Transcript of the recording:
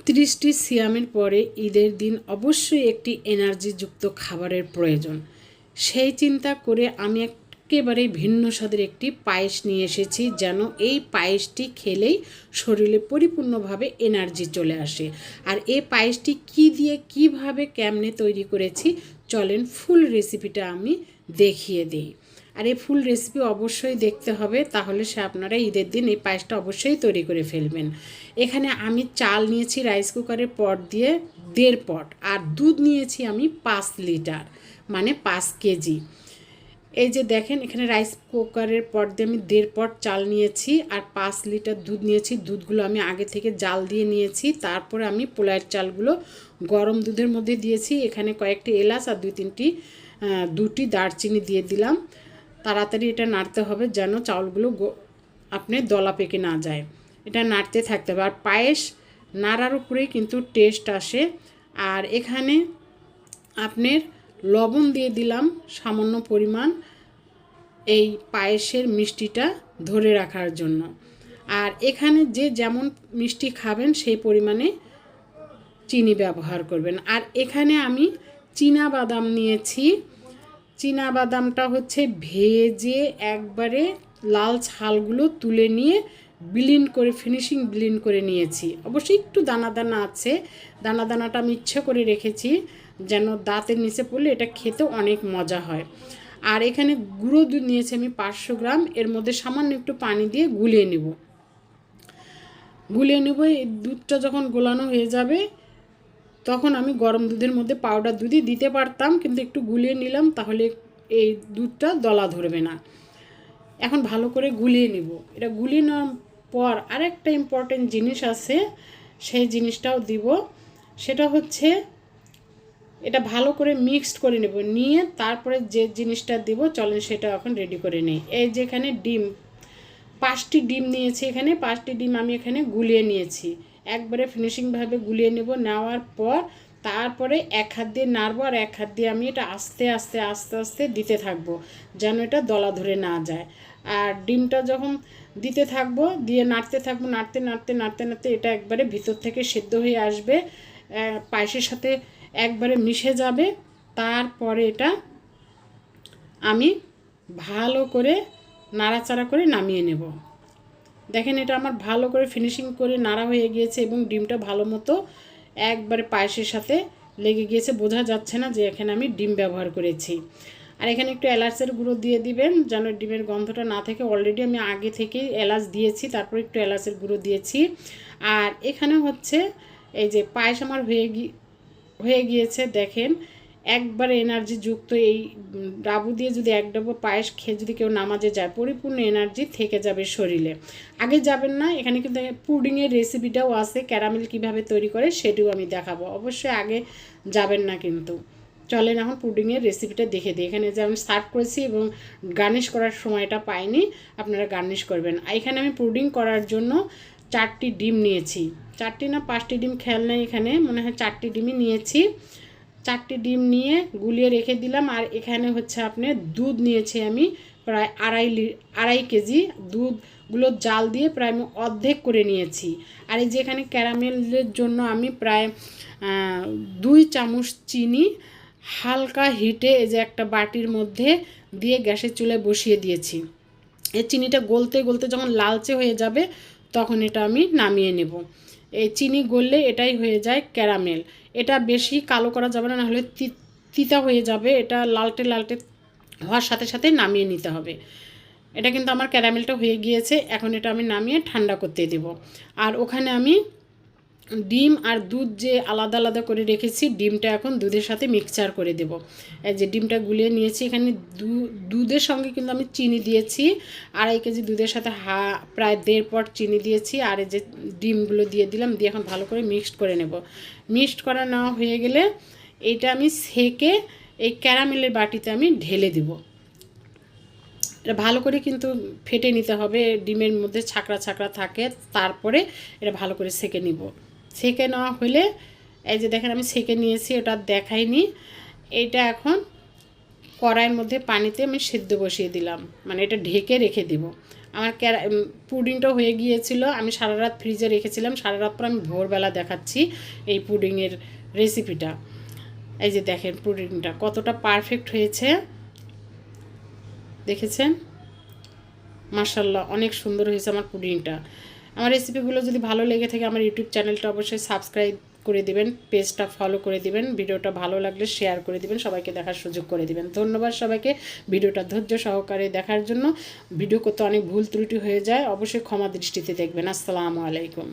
30টি সিয়ামের পরে ঈদের দিন অবশ্যই একটি এনার্জিযুক্ত খাবারের প্রয়োজন। সেই চিন্তা করে আমি একেবারে ভিন্ন স্বাদের একটি পায়েস নিয়ে এসেছি, যেন এই পায়েসটি খেলেই শরীরে পরিপূর্ণভাবে এনার্জি চলে আসে। আর এই পায়েসটি কী দিয়ে কিভাবে কেমনে তৈরি করেছি চলেন ফুল রেসিপিটা আমি দেখিয়ে দিই। আর এই ফুল রেসিপি অবশ্যই দেখতে হবে, তাহলে আপনারা ঈদের দিন এই পায়েসটা অবশ্যই তৈরি করে ফেলবেন। এখানে আমি চাল নিয়েছি রাইস কুকারের পট দিয়ে 1.5 পট, আর দুধ নিয়েছি আমি 5 লিটার, মানে 5 কেজি। এই যে দেখেন এখানে রাইস কুকারের পট দিয়ে আমি 1.5 পট চাল নিয়েছি আর 5 লিটার দুধ নিয়েছি। দুধগুলো আমি আগে থেকে জাল দিয়ে নিয়েছি, তারপরে আমি পোলার চালগুলো গরম দুধের মধ্যে দিয়েছি। এখানে কয়েকটি এলাচ আর 2টি দারচিনি দিয়ে দিলাম। তাড়াতাড়ি এটা নাড়তে হবে যেন চাউলগুলো আপনি দলা পেকে না যায়, এটা নাড়তে থাকতে হবে। আর পায়েস নাড়ার উপরেই কিন্তু টেস্ট আসে। আর এখানে আপনার লবণ দিয়ে দিলাম সামান্য পরিমাণ, এই পায়েসের মিষ্টিটা ধরে রাখার জন্য। আর এখানে যে যেমন মিষ্টি খাবেন সেই পরিমাণে চিনি ব্যবহার করবেন। আর এখানে আমি চীনা বাদাম নিয়েছি। চীনা বাদামটা হচ্ছে ভেজে একবারে লাল ছালগুলো তুলে নিয়ে ফিনিশিং ব্লিন্ড করে নিয়েছি। অবশ্যই একটু দানা দানা আছে, দানা দানাটা আমি ইচ্ছে করে রেখেছি যেন দাঁতের নিচে পড়লে এটা খেতে অনেক মজা হয়। আর এখানে গুঁড়ো দুধ নিয়েছি আমি 500 গ্রাম, এর মধ্যে সামান্য একটু পানি দিয়ে গুলিয়ে নেব। এই দুধটা যখন গোলানো হয়ে যাবে তখন আমি গরম দুধের মধ্যে পাউডার দুধই দিতে পারতাম, কিন্তু একটু গুলিয়ে নিলাম, তাহলে এই দুধটা দলা ধরবে না। এখন ভালো করে গুলিয়ে নেব। এটা গুলিয়ে নেওয়ার পর আরেকটা ইম্পর্টেন্ট জিনিস আছে, সেই জিনিসটাও দিব। সেটা হচ্ছে এটা ভালো করে মিক্সড করে নেব, নিয়ে তারপরে যে জিনিসটা দিব চলেন সেটা এখন রেডি করে নিই। এই যেখানে ডিম 5টি ডিম নিয়েছি, এখানে 5টি ডিম আমি এখানে গুলিয়ে নিয়েছি। একবারে ফিনিশিংভাবে গুলিয়ে নেব। নেওয়ার পর তারপরে এক হাত দিয়ে নাড়বো আর এক হাত দিয়ে আমি এটা আস্তে আস্তে আস্তে আস্তে দিতে থাকবো যেন এটা দলা ধরে না যায়। আর ডিমটা যখন দিতে থাকবো, দিয়ে নাড়তে থাকবো, নাড়তে নাড়তে নাড়তে নাড়তে এটা একবারে ভিতর থেকে সেদ্ধ হয়ে আসবে, পায়েসের সাথে একবারে মিশে যাবে। তারপরে এটা আমি ভালো করে নাড়াচাড়া করে নামিয়ে নেব। দেখেন এটা আমার ভালো করে ফিনিশিং করে নাড়া হয়ে গিয়েছে এবং ডিমটা ভালো মতো একবারে পায়েসের সাথে লেগে গিয়েছে, বোঝা যাচ্ছে না যে এখানে আমি ডিম ব্যবহার করেছি। আর এখানে একটু এলাচের গুঁড়ো দিয়ে দিবেন যেন ডিমের গন্ধটা না থাকে। অলরেডি আমি আগে থেকেই এলাচ দিয়েছি, তারপর একটু এলাচের গুঁড়ো দিয়েছি। আর এখানে হচ্ছে এই যে পায়েস আমার হয়ে গিয়েছে। দেখেন একবারে এনার্জি যুক্ত এই ডাবু দিয়ে যদি এক ডাবু পায়েস খেয়ে যদি কেউ নামাজে যায় পরিপূর্ণ এনার্জি থেকে যাবে শরীরে। আগে যাবেন না, এখানে কিন্তু পুডিংয়ের রেসিপিটাও আছে, ক্যারামেল কিভাবে তৈরি করে সেটিও আমি দেখাবো। অবশ্যই আগে যাবেন না কিন্তু। চলেন এখন পুডিংয়ের রেসিপিটা দেখে দিই। এখানে যে আমি সার্ভ করেছি এবং গার্নিশ করার সময়টা পাইনি, আপনারা গার্নিশ করবেন। এখানে আমি পুডিং করার জন্য 4টি ডিম নিয়েছি। 4টি না 5টি ডিম খেয়াল নেই, এখানে মনে হয় 4টি ডিমই নিয়েছি। 4টি ডিম নিয়ে গুলিয়ে রেখে দিলাম। আর এখানে হচ্ছে আপনার দুধ নিয়েছি আমি প্রায় আড়াই কেজি। দুধগুলো জাল দিয়ে প্রায় আমি অর্ধেক করে নিয়েছি। আর এই যে এখানে ক্যারামেলের জন্য আমি প্রায় 2 চামচ চিনি হালকা হিটে এই যে একটা বাটির মধ্যে দিয়ে গ্যাসের চুলায় বসিয়ে দিয়েছি। এই চিনিটা গলতে গলতে যখন লালচে হয়ে যাবে তখন এটা আমি নামিয়ে নেব। এই চিনি গললে এটাই হয়ে যায় ক্যারামেল। এটা বেশি কালো করা যাবে না, নাহলে তিতা হয়ে যাবে। এটা লালটে লালটে হওয়ার সাথে সাথে নামিয়ে নিতে হবে। এটা কিন্তু আমার ক্যারামেলটা হয়ে গিয়েছে। এখন এটা আমি নামিয়ে ঠান্ডা করতে দেব। আর ওখানে আমি ডিম আর দুধ যে আলাদা আলাদা করে রেখেছি, ডিমটা এখন দুধের সাথে মিক্সচার করে দেব। এই যে ডিমটা গুলিয়ে নিয়েছি, এখানে দুধের সঙ্গে কিন্তু আমি চিনি দিয়েছি। 2.5 কেজি দুধের সাথে প্রায় 1.5 পট চিনি দিয়েছি। আর এই যে ডিমগুলো দিয়ে দিলাম, দিয়ে এখন ভালো করে মিক্সড করে নেব। মিক্সড করা নেওয়া হয়ে গেলে এইটা আমি সেকে এই ক্যারামেলের বাটিতে আমি ঢেলে দেব। এটা ভালো করে কিন্তু ফেটে নিতে হবে, ডিমের মধ্যে ছাকড়া ছাকড়া থাকে। তারপরে এটা ভালো করে সেকে নিব। সেকে নেওয়া হলে এই যে দেখেন আমি সেকে নিয়েছি, ওটা দেখাইনি। এটা এখন কড়াইয়ের মধ্যে পানিতে আমি সেদ্ধ বসিয়ে দিলাম, মানে এটা ঢেকে রেখে দেব। আমার পুডিংটা হয়ে গিয়েছিল, আমি সারা রাত ফ্রিজে রেখেছিলাম, সারা রাত পর আমি ভোরবেলা দেখাচ্ছি এই পুডিংয়ের রেসিপিটা। এই যে দেখেন পুডিংটা কতটা পারফেক্ট হয়েছে, দেখেছেন? মাশাআল্লাহ, অনেক সুন্দর হয়েছে আমার পুডিংটা। আমার রেসিপিগুলো যদি ভালো লেগে থাকে আমার ইউটিউব চ্যানেলটা অবশ্যই সাবস্ক্রাইব করে দিবেন, পেজটা ফলো করে দিবেন, ভিডিওটা ভালো লাগলে শেয়ার করে দিবেন, সবাইকে দেখার সুযোগ করে দিবেন। ধন্যবাদ সবাইকে ভিডিওটা ধৈর্য সহকারে দেখার জন্য। ভিডিও করতে অনেক ভুল ত্রুটি হয়ে যায়, অবশ্যই ক্ষমা দৃষ্টিতে দেখবেন। আসসালামু আলাইকুম।